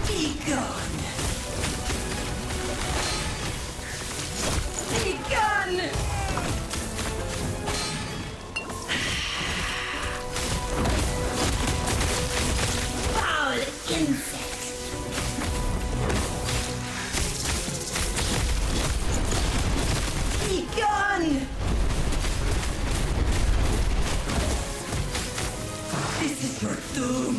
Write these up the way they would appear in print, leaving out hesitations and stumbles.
Be gone! Be gone! Foul insect! Be gone! This is your doom!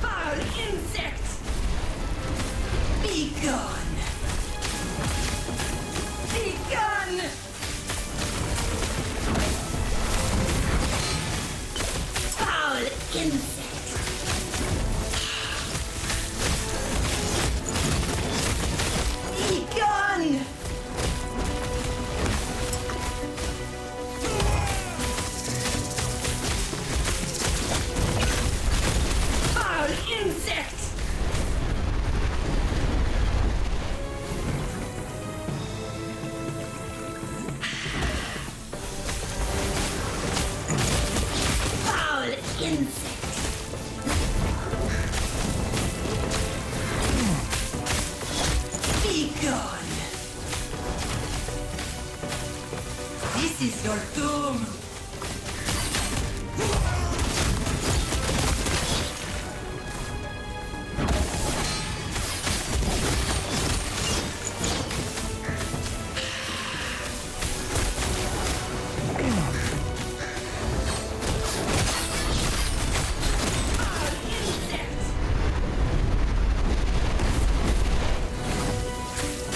Foul insect! Be gone! Be gone! Foul insect! Be gone! Foul insect! Foul insect! Be gone! This is your doom! Foul insect!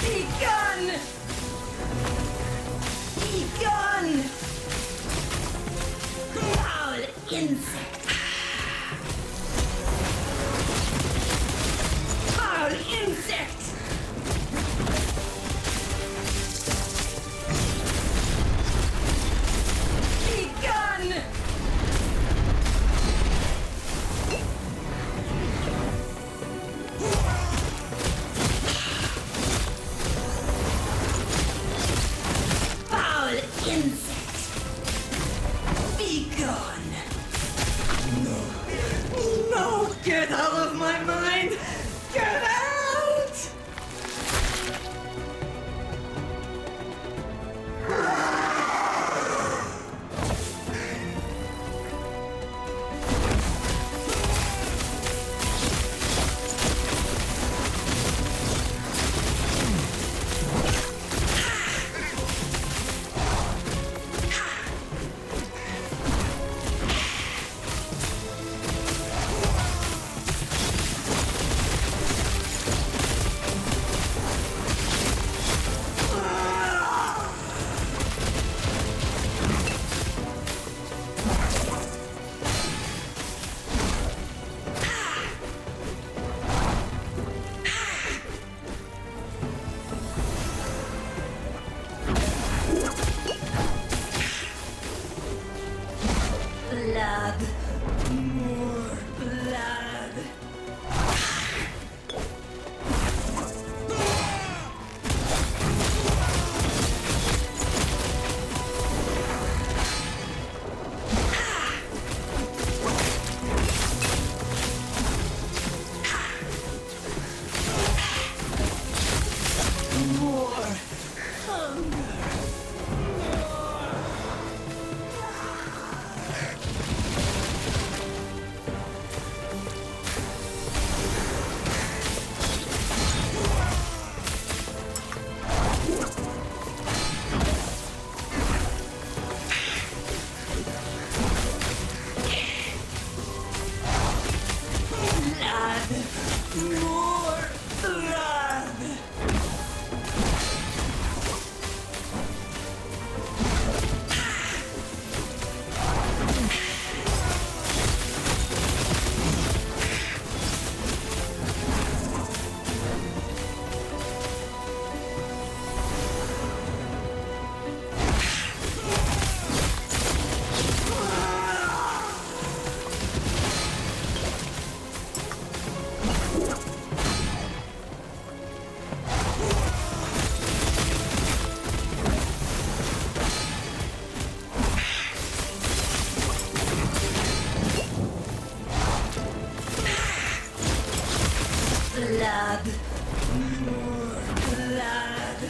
Be gone! Be gone! Foul insect! Foul insect! Be gone! Foul insect! Be gone! No! No! Get out of my mind! Get out! Blood. More blood. More hunger. Blood. More blood. blood, more blood.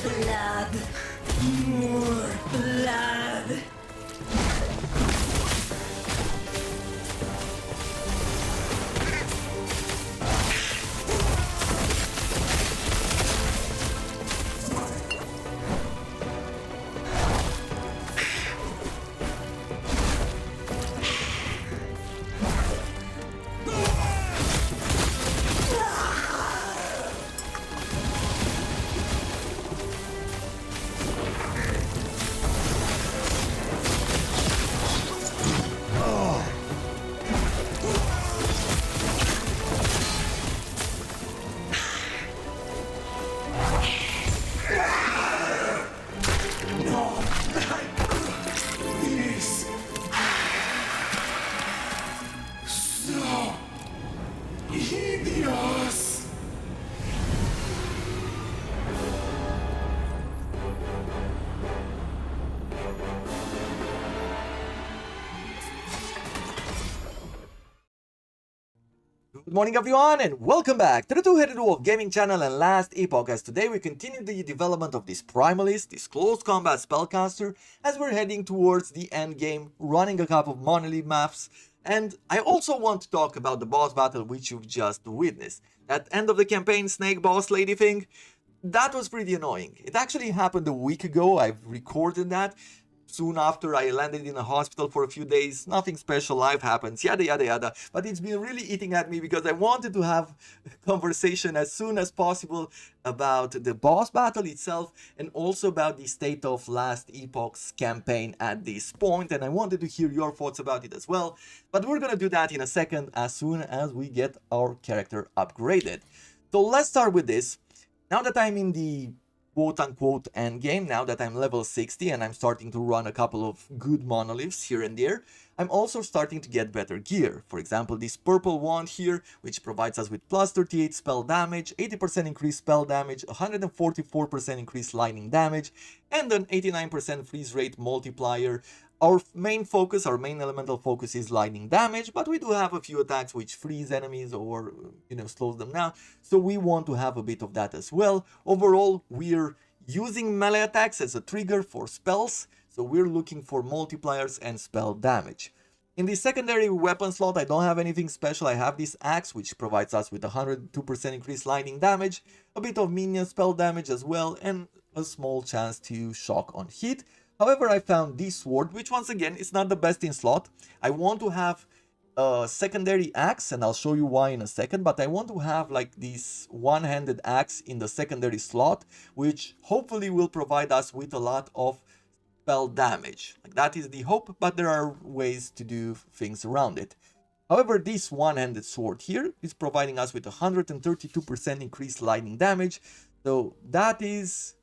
Blood, more blood. Blood, more blood. Is so hideous. Good morning everyone and welcome back to the Two-Headed Wolf Gaming channel and last Epoch, as today we continue the development of this Primalist, this close combat spellcaster, as we're heading towards the end game, running a couple of monolith maps. And I also want to talk about the boss battle which you've just witnessed. That end of the campaign snake boss lady thing, that was pretty annoying. It actually happened a week ago. I've recorded that. Soon after, I landed in a hospital for a few days. Nothing special, life happens, yada yada yada. But it's been really eating at me because I wanted to have a conversation as soon as possible about the boss battle itself and also about the state of last Epoch's campaign at this point. And I wanted to hear your thoughts about it as well. But we're gonna do that in a second as soon as we get our character upgraded. So let's start with this. Now that I'm in the quote-unquote endgame, now that I'm level 60 and I'm starting to run a couple of good monoliths here and there, I'm also starting to get better gear. For example, this purple wand here, which provides us with plus 38 spell damage, 80% increased spell damage, 144% increased lightning damage, and an 89% freeze rate multiplier. Our main focus, our main elemental focus is lightning damage, but we do have a few attacks which freeze enemies or, slows them down. So we want to have a bit of that as well. Overall, we're using melee attacks as a trigger for spells. So we're looking for multipliers and spell damage. In the secondary weapon slot, I don't have anything special. I have this axe, which provides us with 102% increased lightning damage, a bit of minion spell damage as well, and a small chance to shock on hit. However, I found this sword, which once again is not the best in slot. I want to have a secondary axe, and I'll show you why in a second, but I want to have like this one-handed axe in the secondary slot, which hopefully will provide us with a lot of spell damage. Like, that is the hope, but there are ways to do things around it. However, this one-handed sword here is providing us with 132% increased lightning damage, so that is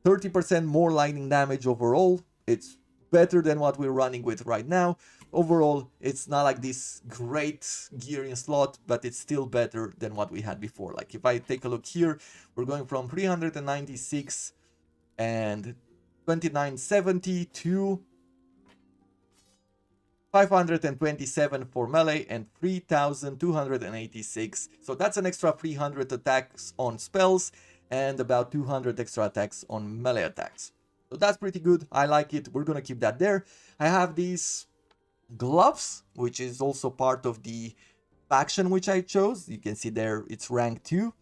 30% more lightning damage overall. It's better than what we're running with right now. Overall, it's not like this great gear in slot, but it's still better than what we had before. Like if I take a look here, we're going from 396 and 2970 to 527 for melee and 3286. So that's an extra 300 attacks on spells and about 200 extra attacks on melee attacks. So that's pretty good. I like it. We're gonna keep that there. I have these gloves, which is also part of the faction which I chose. You can see there it's rank 2.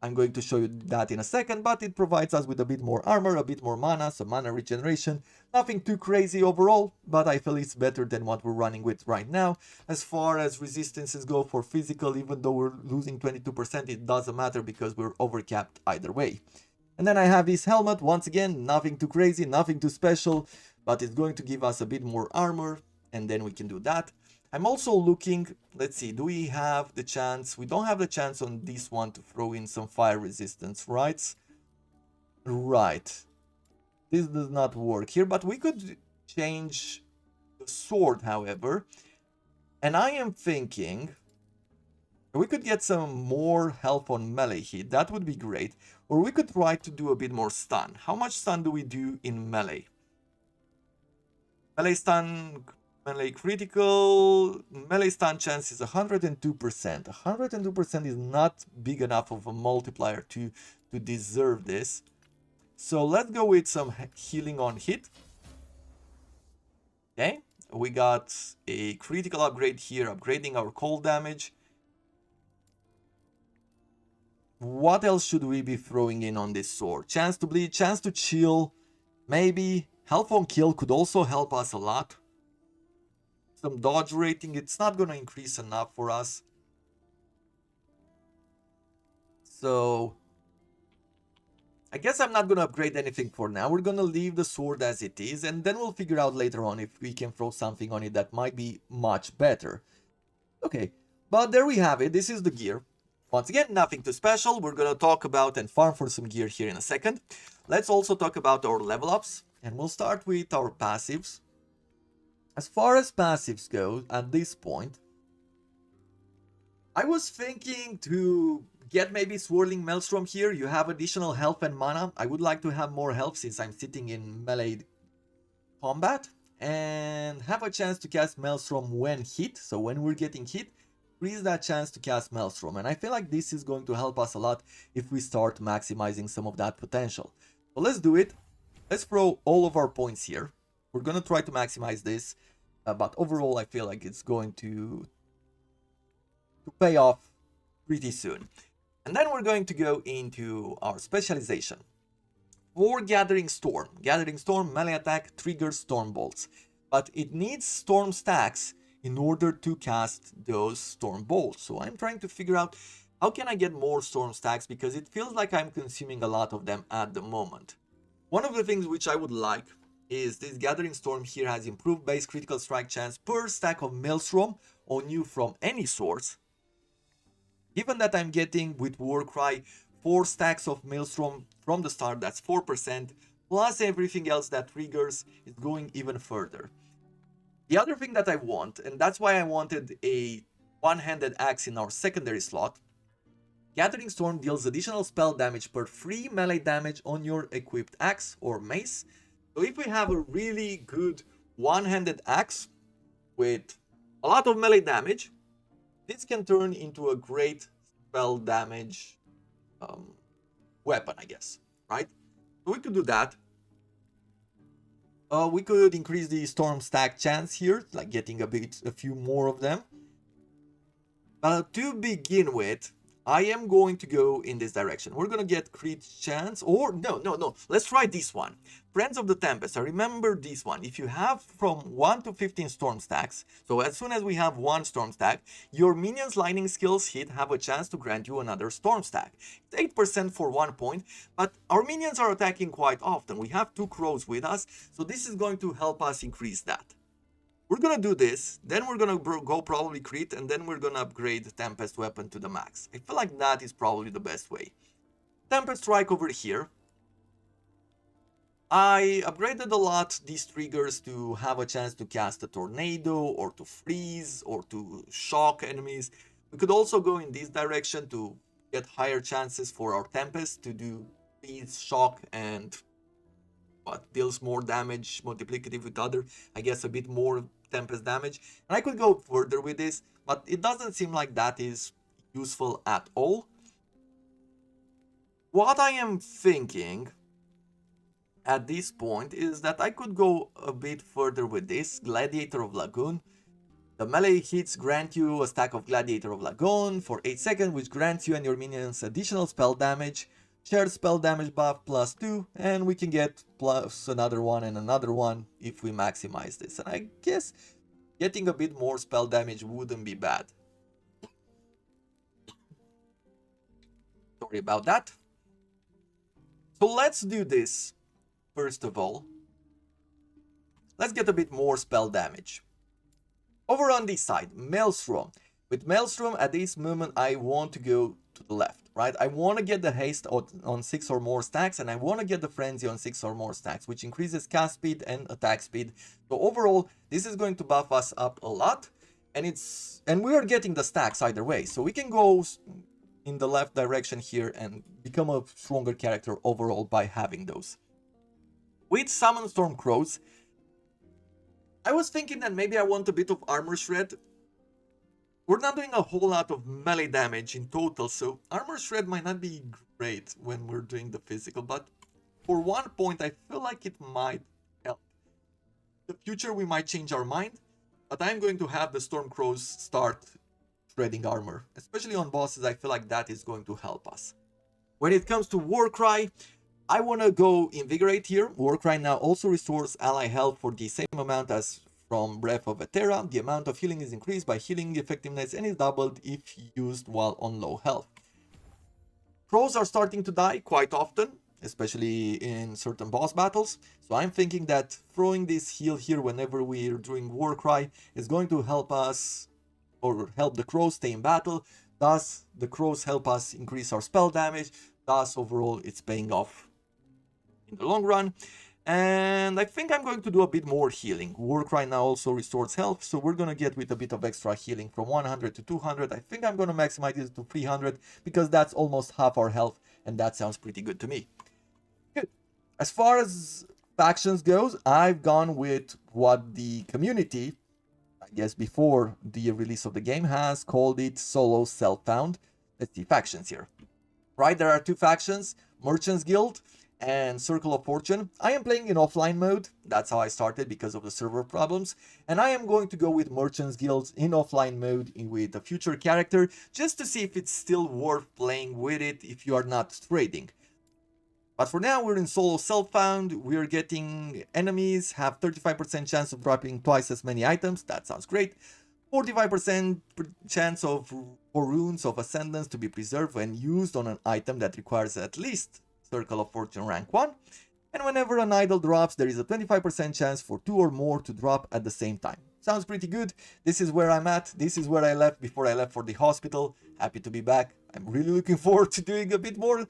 I'm going to show you that in a second, but it provides us with a bit more armor, a bit more mana, some mana regeneration. Nothing too crazy overall, but I feel it's better than what we're running with right now. As far as resistances go for physical, even though we're losing 22%, it doesn't matter because we're overcapped either way. And then I have this helmet, once again, nothing too crazy, nothing too special, but it's going to give us a bit more armor, and then we can do that. I'm also looking, let's see, do we have the chance? We don't have the chance on this one to throw in some fire resistance, right? Right. This does not work here, but we could change the sword, however. And I am thinking we could get some more health on melee hit. That would be great. Or we could try to do a bit more stun. How much stun do we do in melee? Melee stun... Melee critical, melee stun chance is 102%. 102% is not big enough of a multiplier to deserve this. So let's go with some healing on hit. Okay, we got a critical upgrade here, upgrading our cold damage. What else should we be throwing in on this sword? Chance to bleed, chance to chill, maybe. Health on kill could also help us a lot. Some dodge rating, it's not going to increase enough for us. So I guess I'm not going to upgrade anything for now. We're going to leave the sword as it is, and then we'll figure out later on if we can throw something on it that might be much better. Okay, but there we have it. This is the gear. Once again, nothing too special. We're going to talk about and farm for some gear here in a second. Let's also talk about our level ups, and we'll start with our passives. As far as passives go, at this point, I was thinking to get maybe Swirling Maelstrom here. You have additional health and mana. I would like to have more health since I'm sitting in melee combat. And have a chance to cast Maelstrom when hit. So when we're getting hit, increase that chance to cast Maelstrom. And I feel like this is going to help us a lot if we start maximizing some of that potential. So let's do it. Let's throw all of our points here. We're going to try to maximize this. But overall, I feel like it's going to pay off pretty soon. And then we're going to go into our specialization. For Gathering Storm. Gathering Storm, melee attack, triggers Storm Bolts. But it needs Storm stacks in order to cast those Storm Bolts. So I'm trying to figure out how can I get more Storm stacks because it feels like I'm consuming a lot of them at the moment. One of the things which I would like is this Gathering Storm here has improved base critical strike chance per stack of Maelstrom on you from any source. Given that I'm getting with Warcry 4 stacks of Maelstrom from the start, that's 4%, plus everything else that triggers is going even further. The other thing that I want, and that's why I wanted a one-handed axe in our secondary slot, Gathering Storm deals additional spell damage per free melee damage on your equipped axe or mace. So if we have a really good one-handed axe with a lot of melee damage, this can turn into a great spell damage weapon, I guess, right? So we could do that. We could increase the storm stack chance here, like getting a few more of them. But to begin with, I am going to go in this direction. We're going to get crit chance, or no. Let's try this one. Friends of the Tempest. I remember this one. If you have from 1 to 15 storm stacks, so as soon as we have one storm stack, your minions' lightning skills hit have a chance to grant you another storm stack. It's 8% for 1 point, but our minions are attacking quite often. We have 2 crows with us, so this is going to help us increase that. We're gonna do this, then we're gonna go probably crit, and then we're gonna upgrade the Tempest weapon to the max. I feel like that is probably the best way. Tempest Strike over here. I upgraded a lot these triggers to have a chance to cast a tornado or to freeze or to shock enemies. We could also go in this direction to get higher chances for our Tempest to do freeze, shock, and what deals more damage multiplicative with other, I guess a bit more Tempest damage. And I could go further with this, but it doesn't seem like that is useful at all. What I am thinking at this point is that I could go a bit further with this Gladiator of Lagoon. The melee hits grant you a stack of Gladiator of Lagoon for 8 seconds, which grants you and your minions additional spell damage, shared spell damage buff plus 2, and we can get plus another one and another one if we maximize this. And I guess getting a bit more spell damage wouldn't be bad. Sorry about that. So let's do this. First of all, let's get a bit more spell damage. Over on this side, Maelstrom. With Maelstrom, at this moment, I want to go to the left, right? I want to get the haste on 6 or more stacks, and I want to get the frenzy on 6 or more stacks, which increases cast speed and attack speed. So overall, this is going to buff us up a lot, and we are getting the stacks either way. So we can go in the left direction here and become a stronger character overall by having those. With Summon Storm Crows, I was thinking that maybe I want a bit of Armor Shred. We're not doing a whole lot of melee damage in total, so Armor Shred might not be great when we're doing the physical, but for one point I feel like it might help. In the future we might change our mind, but I'm going to have the Storm Crows start shredding armor. Especially on bosses, I feel like that is going to help us. When it comes to Warcry, I want to go Invigorate here. Warcry now also restores ally health for the same amount as from Breath of Eterra. The amount of healing is increased by healing effectiveness and is doubled if used while on low health. Crows are starting to die quite often, especially in certain boss battles. So I'm thinking that throwing this heal here whenever we're doing Warcry is going to help us, or help the crows stay in battle. Thus, the crows help us increase our spell damage. Thus, overall, it's paying off in the long run. And I think I'm going to do a bit more healing. Warcry now also restores health, so we're going to get with a bit of extra healing from 100 to 200. I think I'm going to maximize it to 300 because that's almost half our health, and that sounds pretty good to me. Good. As far as factions goes, I've gone with what the community, I guess before the release of the game, has called it solo self-found. Let's see, factions here. Right, there are two factions, Merchants Guild and Circle of Fortune. I am playing in offline mode. That's how I started because of the server problems. And I am going to go with Merchants Guild in offline mode with a future character just to see if it's still worth playing with it if you are not trading. But for now, we're in solo self-found. We're getting enemies, have 35% chance of dropping twice as many items. That sounds great. 45% chance for runes of ascendance to be preserved when used on an item that requires at least Circle of Fortune rank 1. And whenever an idol drops, there is a 25% chance for 2 or more to drop at the same time. Sounds pretty good. This is where I'm at. This is where I left before I left for the hospital. Happy to be back. I'm really looking forward to doing a bit more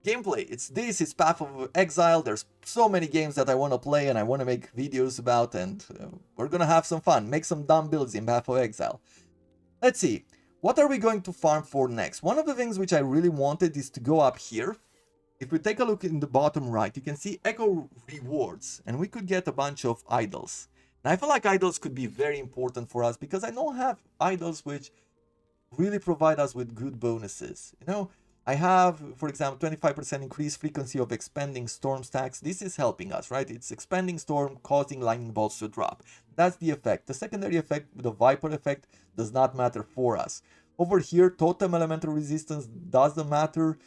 gameplay. It's Path of Exile. There's so many games that I want to play and I want to make videos about, and we're gonna have some fun. Make some dumb builds in Path of Exile. Let's see. What are we going to farm for next? One of the things which I really wanted is to go up here. If we take a look in the bottom right, you can see Echo Rewards, and we could get a bunch of idols. And I feel like idols could be very important for us because I don't have idols which really provide us with good bonuses. You know, I have, for example, 25% increased frequency of expanding storm stacks. This is helping us, right? It's expanding storm, causing lightning bolts to drop. That's the effect. The secondary effect, the Viper effect, does not matter for us. Over here, totem elemental resistance doesn't matter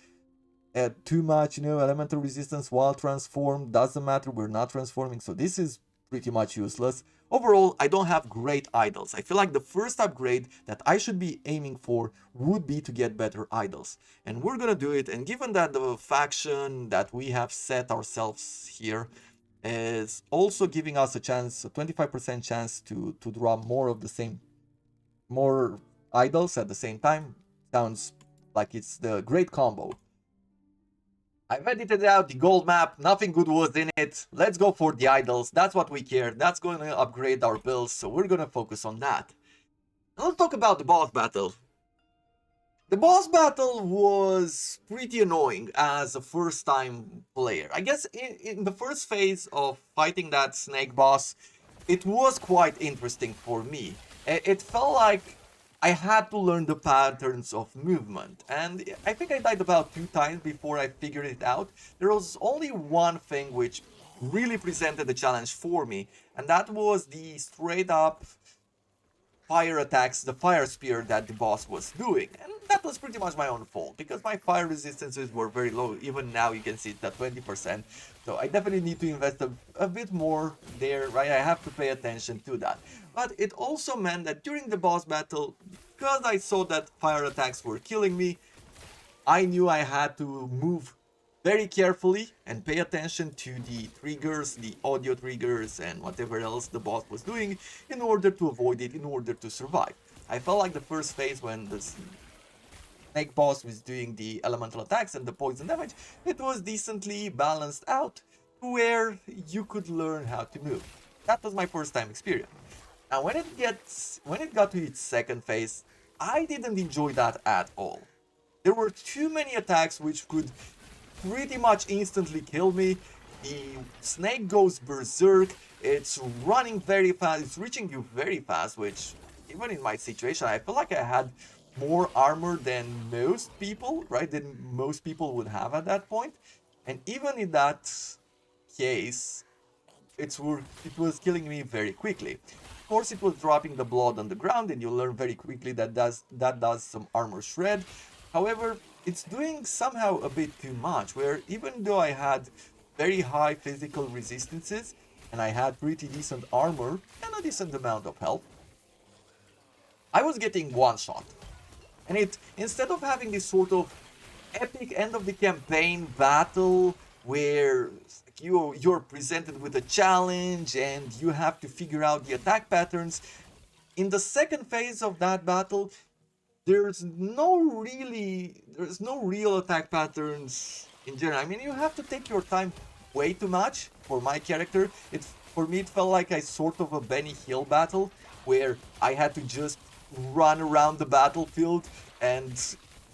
too much. You know, elemental resistance while transformed doesn't matter. We're not transforming, so this is pretty much useless. Overall, I don't have great idols. I feel like the first upgrade that I should be aiming for would be to get better idols. And we're gonna do it, and given that the faction that we have set ourselves here is also giving us a chance, a 25% chance to draw more of the same, more idols at the same time, sounds like it's the great combo. I've edited out the gold map, nothing good was in it. Let's go for the idols, that's what we care, that's going to upgrade our builds, so we're going to focus on that. Now let's talk about the boss battle. The boss battle was pretty annoying as a first time player. I guess in the first phase of fighting that snake boss, it was quite interesting for me. It felt like I had to learn the patterns of movement, and I think I died about 2 times before I figured it out. There was only one thing which really presented a challenge for me, and that was the straight up fire attacks, the fire spear that the boss was doing. And that was pretty much my own fault, because my fire resistances were very low. Even now you can see it's at 20%. So I definitely need to invest a bit more there, right? I have to pay attention to that. But it also meant that during the boss battle, because I saw that fire attacks were killing me, I knew I had to move very carefully and pay attention to the triggers, the audio triggers, and whatever else the boss was doing in order to avoid it, in order to survive. I felt like the first phase when the snake boss was doing the elemental attacks and the poison damage, it was decently balanced out to where you could learn how to move. That was my first time experience. Now when it got to its second phase, I didn't enjoy that at all. There were too many attacks which could pretty much instantly kill me. The snake goes berserk, it's running very fast, it's reaching you very fast, which even in my situation I feel like I had more armor than most people, right? Than most people would have at that point. And even in that case, it was killing me very quickly. Of course, it was dropping the blood on the ground, and you learn very quickly that does some armor shred. However, it's doing somehow a bit too much, where even though I had very high physical resistances, and I had pretty decent armor and a decent amount of health, I was getting one shot. And instead of having this sort of epic end of the campaign battle where you're presented with a challenge and you have to figure out the attack patterns, in the second phase of that battle, there's no real attack patterns in general. I mean, you have to take your time way too much. For my character, for me it felt like a sort of a Benny Hill battle where I had to just run around the battlefield and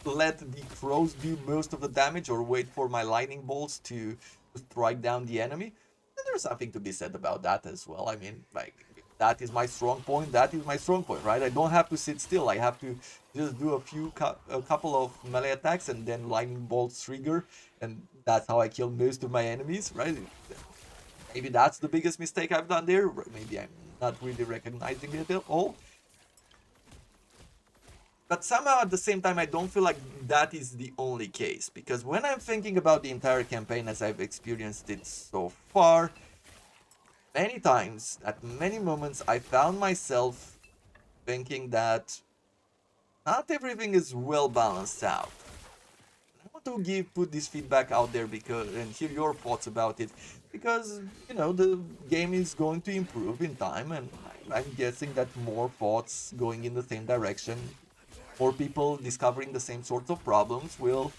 let the crows do most of the damage, or wait for my lightning bolts to strike down the enemy. And there's something to be said about that as well. I mean, like, that is my strong point, right? I don't have to sit still. I have to just do a couple of melee attacks and then lightning bolts trigger, and that's how I kill most of my enemies, right? Maybe that's the biggest mistake I've done there. Maybe I'm not really recognizing it at all. But somehow at the same time, I don't feel like that is the only case, because when I'm thinking about the entire campaign as I've experienced it so far, many times, at many moments, I found myself thinking that not everything is well balanced out. I want to put this feedback out there and hear your thoughts about it, because the game is going to improve in time, and I'm guessing that more thoughts going in the same direction, more people discovering the same sorts of problems will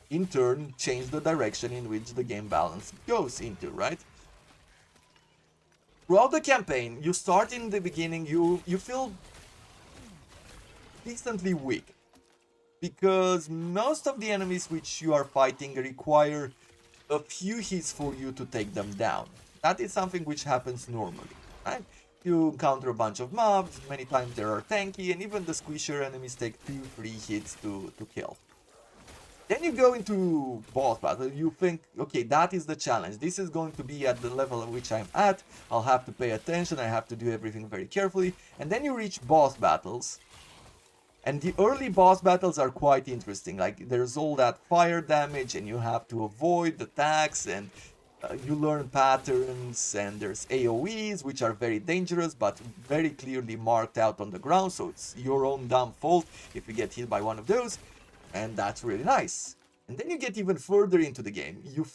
in turn change the direction in which the game balance goes into, right? Throughout the campaign, you start in the beginning, you feel decently weak, because most of the enemies which you are fighting require a few hits for you to take them down. That is something which happens normally, right? You encounter a bunch of mobs, many times they are tanky, and even the squisher enemies take 2-3 hits to kill. Then you go into boss battle, you think, okay, that is the challenge, this is going to be at the level at which I'm at, I'll have to pay attention, I have to do everything very carefully, and then you reach boss battles. And the early boss battles are quite interesting, like there's all that fire damage and you have to avoid attacks, and you learn patterns, and there's AoEs which are very dangerous but very clearly marked out on the ground, so it's your own dumb fault if you get hit by one of those, and that's really nice. And then you get even further into the game, you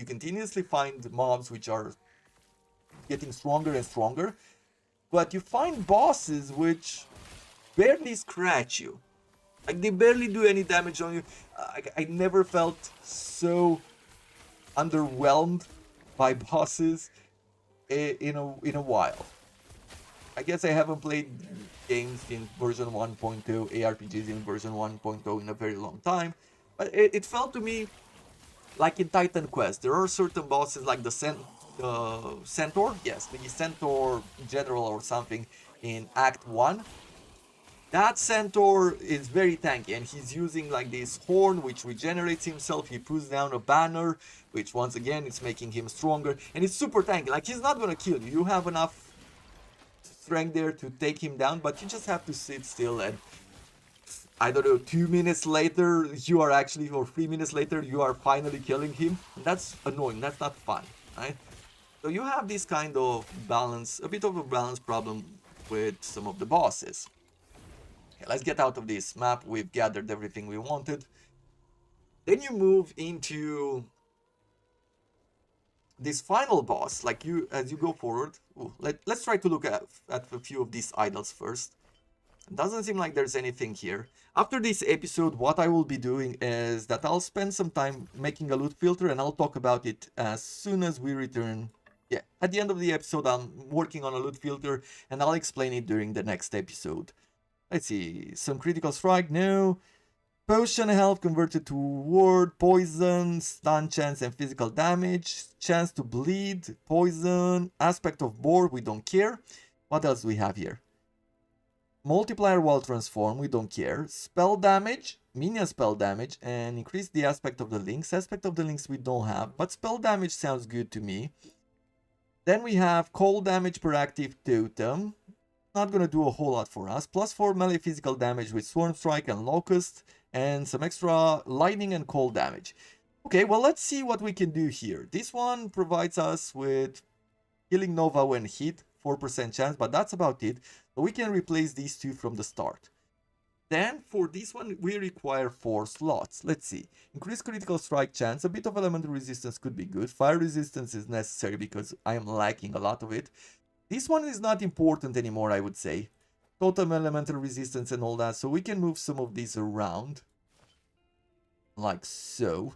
continuously find mobs which are getting stronger and stronger, but you find bosses which barely scratch you. Like, they barely do any damage on you. I never felt so underwhelmed by bosses in a while. I guess I haven't played games in version 1.0, ARPGs in version 1.0 in a very long time, but it felt to me like in Titan Quest, there are certain bosses like the Centaur, yes, the Centaur General or something in Act 1. That Centaur is very tanky and he's using like this horn which regenerates himself. He puts down a banner, which once again is making him stronger, and it's super tanky. Like, he's not gonna kill you. You have enough strength there to take him down, but you just have to sit still, and I don't know, 2 minutes later you are actually, or 3 minutes later you are finally killing him. And that's annoying. That's not fun, right? So you have this kind of balance, a bit of a balance problem with some of the bosses. Okay, let's get out of this map. We've gathered everything we wanted. Then you move into this final boss. Like, you, as you go forward, let's try to look at a few of these idols first. It doesn't seem like there's anything here. After this episode, what I will be doing is that I'll spend some time making a loot filter, and I'll talk about it as soon as we return. Yeah, at the end of the episode, I'm working on a loot filter, and I'll explain it during the next episode. Let's see, some critical strike, no. Potion health converted to ward, poison, stun chance and physical damage, chance to bleed, poison, aspect of board, we don't care. What else do we have here? Multiplier while transform, we don't care. Spell damage, minion spell damage, and increase the aspect of the links. Aspect of the links we don't have, but spell damage sounds good to me. Then we have cold damage per active totem. Not gonna do a whole lot for us. Plus 4 melee physical damage with Swarm Strike and Locust, and some extra lightning and cold damage. Okay, well, let's see what we can do here. This one provides us with Healing Nova when hit, 4% chance, but that's about it. So we can replace these two from the start. Then for this one, we require 4 slots. Let's see. Increase critical strike chance. A bit of elemental resistance could be good. Fire resistance is necessary because I am lacking a lot of it. This one is not important anymore, I would say. Totem elemental resistance and all that. So we can move some of these around. Like so.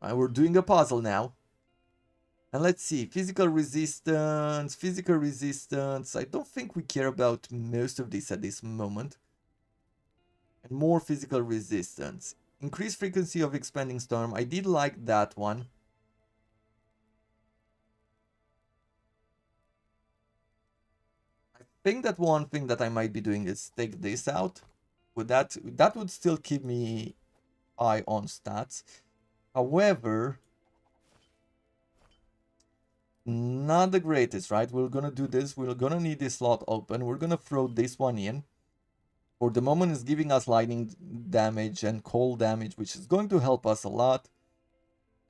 And we're doing a puzzle now. And let's see. Physical resistance. Physical resistance. I don't think we care about most of this at this moment. And more physical resistance. Increased frequency of expanding storm. I did like that one. I think that one thing that I might be doing is take this out. Would that would still keep me eye on stats. However, not the greatest, right? We're gonna do this. We're gonna need this slot open. We're gonna throw this one in. For the moment, it's giving us lightning damage and cold damage, which is going to help us a lot.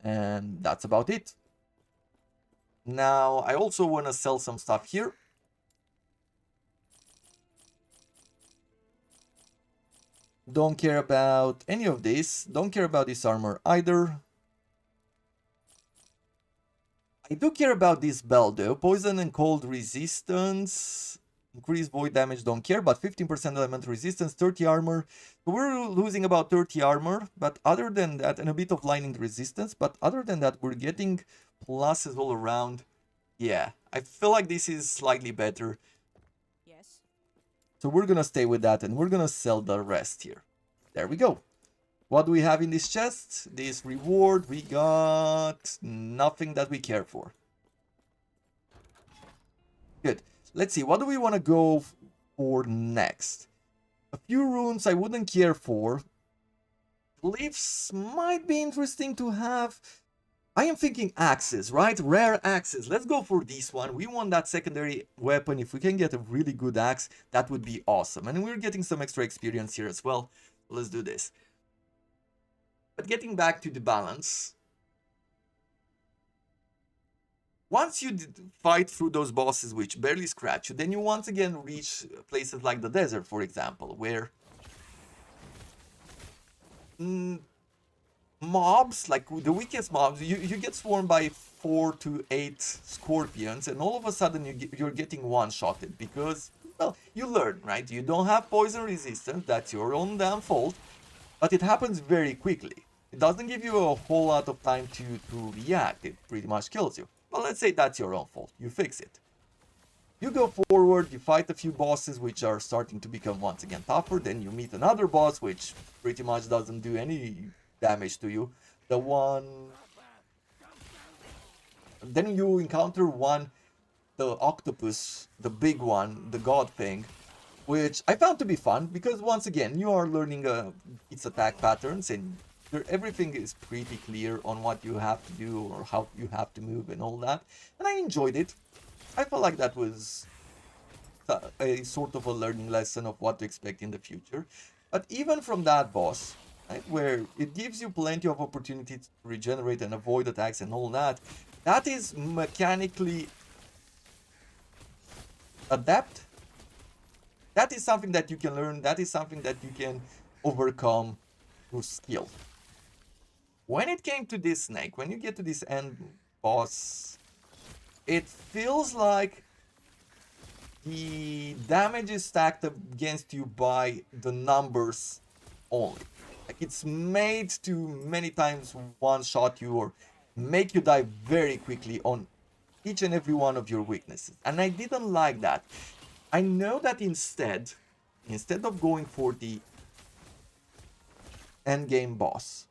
And that's about it. Now, I also want to sell some stuff here. Don't care about any of this. Don't care about this armor either. I do care about this bell though. Poison and cold resistance. Increased void damage, don't care, but 15% elemental resistance, 30 armor. So we're losing about 30 armor, but other than that, and a bit of lightning resistance, but other than that, we're getting pluses all around. Yeah, I feel like this is slightly better. Yes. So we're gonna stay with that, and we're gonna sell the rest here. There we go. What do we have in this chest? This reward, we got nothing that we care for. Good. Let's see, what do we want to go for next? A few runes I wouldn't care for. Glyphs might be interesting to have. I am thinking axes, right? Rare axes. Let's go for this one. We want that secondary weapon. If we can get a really good axe, that would be awesome. And we're getting some extra experience here as well. Let's do this. But getting back to the balance. Once you fight through those bosses which barely scratch you, then you once again reach places like the desert, for example, where mobs, like the weakest mobs, you get swarmed by 4 to 8 scorpions, and all of a sudden you're getting one-shotted because, well, you learn, right? You don't have poison resistance, that's your own damn fault, but it happens very quickly. it doesn't give you a whole lot of time to react. It pretty much kills you. Well, let's say that's your own fault. You fix it. You go forward, you fight a few bosses which are starting to become once again tougher, then you meet another boss which pretty much doesn't do any damage to you. Then you encounter the octopus, the big one, the god thing, which I found to be fun because once again you are learning its attack patterns and everything is pretty clear on what you have to do or how you have to move and all that, and I enjoyed it. I felt like that was a sort of a learning lesson of what to expect in the future. But even from that boss, right, where it gives you plenty of opportunity to regenerate and avoid attacks and all that, that is mechanically adept. That is something that you can learn. That is something that you can overcome through skill. When it came to this snake, when you get to this end boss, it feels like the damage is stacked against you by the numbers only. Like it's made to many times one-shot you or make you die very quickly on each and every one of your weaknesses. And I didn't like that. I know that instead of going for the endgame boss,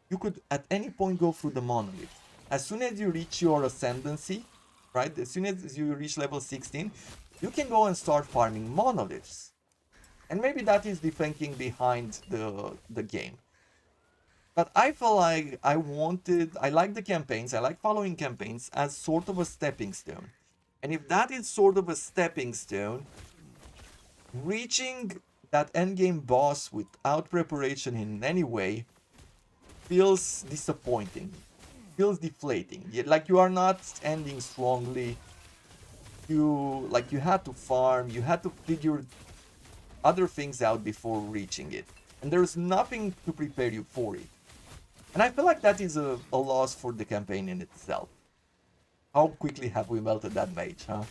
you could at any point go through the monolith. As soon as you reach your ascendancy, right? As soon as you reach level 16, you can go and start farming monoliths. And maybe that is the thinking behind the game. But I felt like I like the campaigns, I like following campaigns as sort of a stepping stone. And if that is sort of a stepping stone, reaching that endgame boss without preparation in any way feels disappointing, feels deflating. Like you are not ending strongly. You had to farm, you had to figure other things out before reaching it, and there's nothing to prepare you for it. And I feel like that is a loss for the campaign in itself. How quickly have we melted that mage, huh?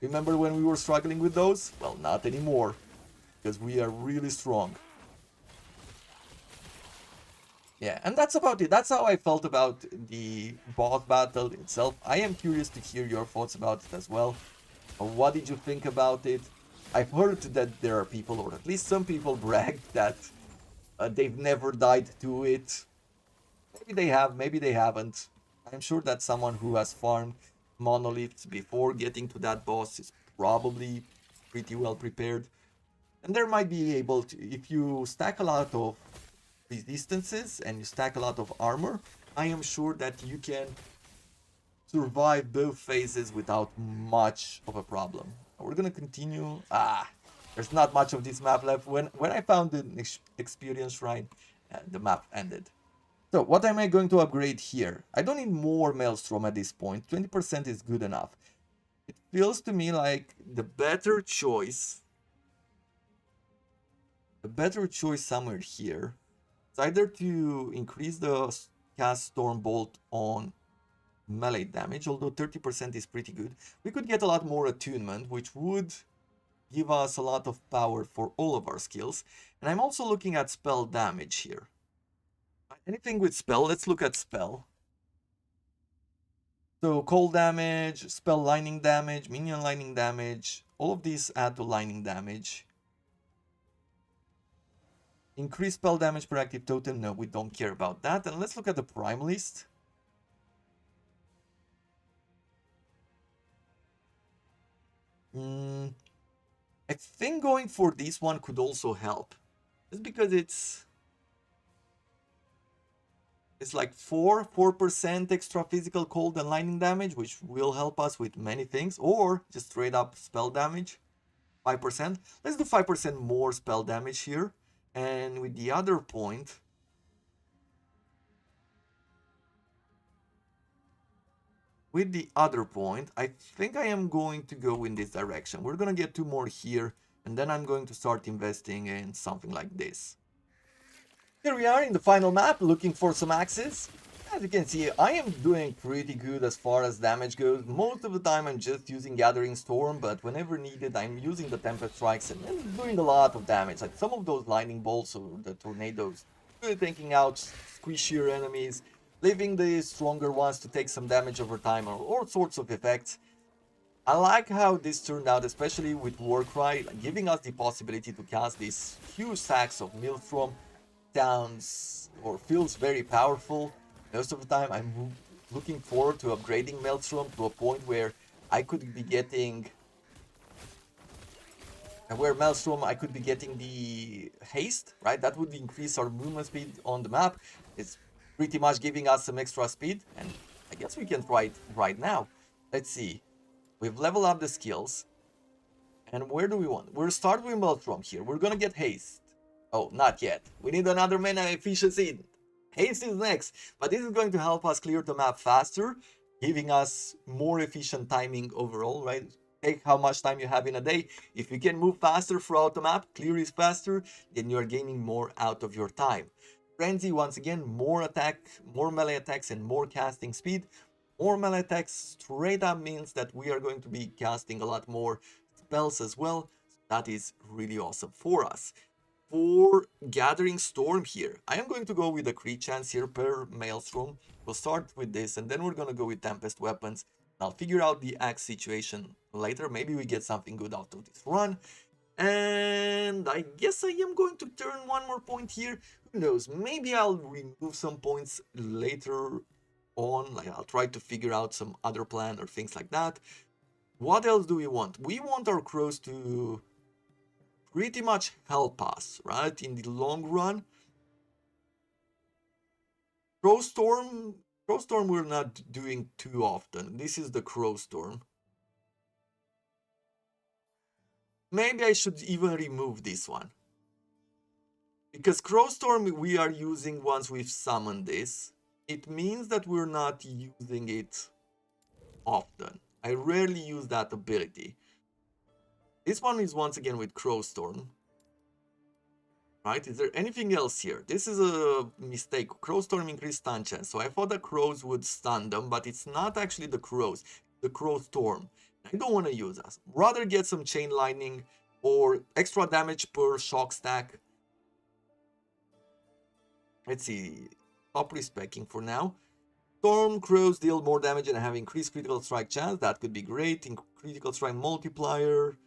Remember when we were struggling with those? Well, not anymore, because we are really strong. Yeah, and that's about it. That's how I felt about the boss battle itself. I am curious to hear your thoughts about it as well. What did you think about it? I've heard that there are people, or at least some people, brag that they've never died to it. Maybe they have, maybe they haven't. I'm sure that someone who has farmed monoliths before getting to that boss is probably pretty well prepared. And there might be able to, if you stack a lot of resistances and you stack a lot of armor, I am sure that you can survive both phases without much of a problem. We're gonna continue. There's not much of this map left. When I found the experience shrine, the map ended. So what am I going to upgrade here? I don't need more Maelstrom at this point. 20% is good enough. It feels to me like the better choice somewhere here is either to increase the cast Stormbolt on melee damage, although 30% is pretty good. We could get a lot more attunement, which would give us a lot of power for all of our skills. And I'm also looking at spell damage here. Anything with spell, let's look at spell. So cold damage, spell lightning damage, minion lightning damage, all of these add to lightning damage. Increase spell damage per active totem, no, we don't care about that. And let's look at the prime list. I think going for this one could also help. Just because it's like 4% extra physical cold and lightning damage, which will help us with many things, or just straight up spell damage, 5%. Let's do 5% more spell damage here. And with the other point, I think I am going to go in this direction. We're going to get 2 more here, and then I'm going to start investing in something like this. Here we are in the final map, looking for some axes. As you can see, I am doing pretty good as far as damage goes. Most of the time I'm just using Gathering Storm, but whenever needed I'm using the Tempest Strikes and doing a lot of damage. Like some of those lightning bolts or the tornadoes really taking out squishier enemies, leaving the stronger ones to take some damage over time, or all sorts of effects. I like how this turned out, especially with Warcry, giving us the possibility to cast these huge stacks of Maelstrom. Sounds or feels very powerful. Most of the time, I'm looking forward to upgrading Maelstrom to a point where I could be getting where Maelstrom I could be getting the haste, right? That would increase our movement speed on the map. It's pretty much giving us some extra speed, and I guess we can try it right now. Let's see. We've leveled up the skills. And where do we want? We'll start with Maelstrom here. We're gonna get haste. Oh, not yet. We need another mana efficiency. Haste is next, but this is going to help us clear the map faster, giving us more efficient timing overall, right? Take how much time you have in a day. If you can move faster throughout the map, clear is faster, then you are gaining more out of your time. Frenzy, once again, more attack, more melee attacks, and more casting speed. More melee attacks straight up means that we are going to be casting a lot more spells as well. That is really awesome for us. For Gathering Storm here, I am going to go with a crit chance here per Maelstrom. We'll start with this, and then we're going to go with Tempest Weapons. I'll figure out the axe situation later. Maybe we get something good out of this run. And I guess I am going to turn one more point here. Who knows? Maybe I'll remove some points later on. Like I'll try to figure out some other plan or things like that. What else do we want? We want our crows to pretty much help us, right? In the long run. Crowstorm we're not doing too often. This is the Crowstorm. Maybe I should even remove this one. Because Crowstorm we are using once we've summoned this. It means that we're not using it often. I rarely use that ability. This one is once again with Crowstorm. Right, is there anything else here? This is a mistake. Crowstorm increased stun chance. So I thought the crows would stun them, but it's not actually the crows. The Crowstorm. I don't want to use us. Rather get some chain lightning or extra damage per shock stack. Let's see. Stop respecking for now. Storm crows deal more damage and have increased critical strike chance. That could be great. Critical strike multiplier.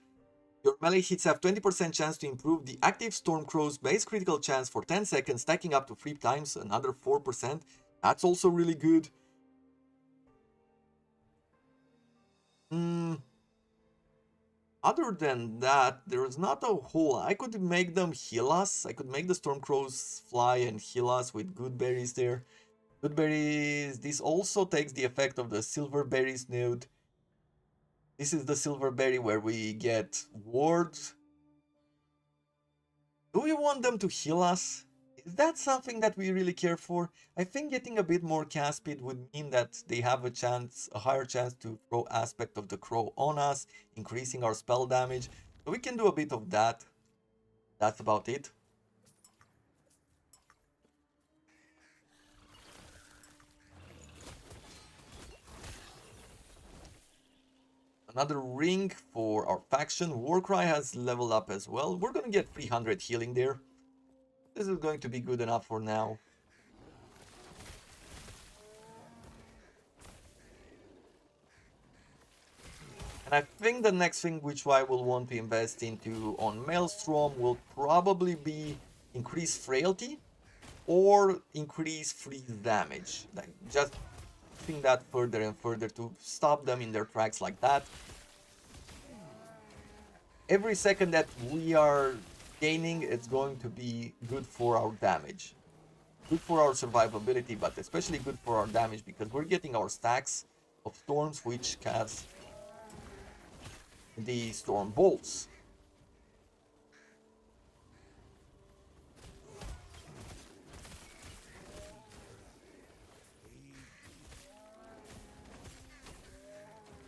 Your melee hits have 20% chance to improve the active Stormcrow's base critical chance for 10 seconds, stacking up to 3 times, another 4%. That's also really good. Other than that, there's not a whole... I could make them heal us. I could make the Stormcrows fly and heal us with good berries there. Good berries... This also takes the effect of the Silver Berries node. This is the Silver Berry where we get wards. Do we want them to heal us? Is that something that we really care for? I think getting a bit more cast speed would mean that they have a higher chance to throw aspect of the crow on us, increasing our spell damage. So we can do a bit of that. That's about it. Another ring for our faction. Warcry has leveled up as well. We're gonna get 300 healing there. This is going to be good enough for now. And I think the next thing which I will want to invest into on Maelstrom will probably be increase frailty or increase freeze damage. Like just pushing that further and further to stop them in their tracks like that. Every second that we are gaining, it's going to be good for our damage. Good for our survivability, but especially good for our damage because we're getting our stacks of storms which cast the storm bolts.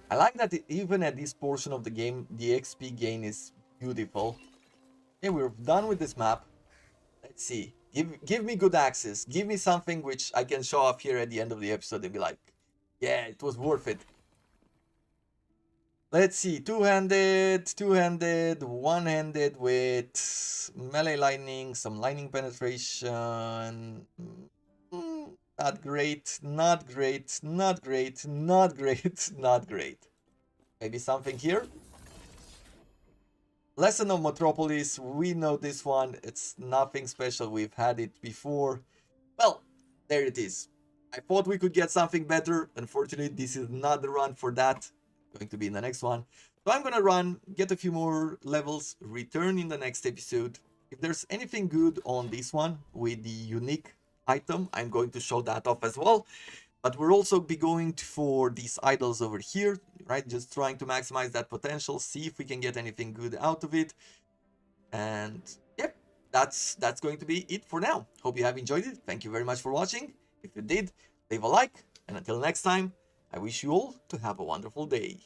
I like that even at this portion of the game, the XP gain is beautiful. Okay, we're done with this map. Let's see. Give me good axes. Give me something which I can show off here at the end of the episode and be like, yeah, it was worth it. Let's see, two-handed, one-handed with melee lightning, some lightning penetration. Not great, not great, not great, not great, not great. Maybe something here? Lesson of Metropolis, we know this one. It's nothing special, we've had it before. Well, there it is. I thought we could get something better. Unfortunately, this is not the run for that. Going to be in the next one. So I'm gonna run, get a few more levels, return in the next episode. If there's anything good on this one with the unique item, I'm going to show that off as well. But we're also be going for these idols over here, right? Just trying to maximize that potential, see if we can get anything good out of it. And yep, that's going to be it for now. Hope you have enjoyed it. Thank you very much for watching. If you did, leave a like. And until next time, I wish you all to have a wonderful day.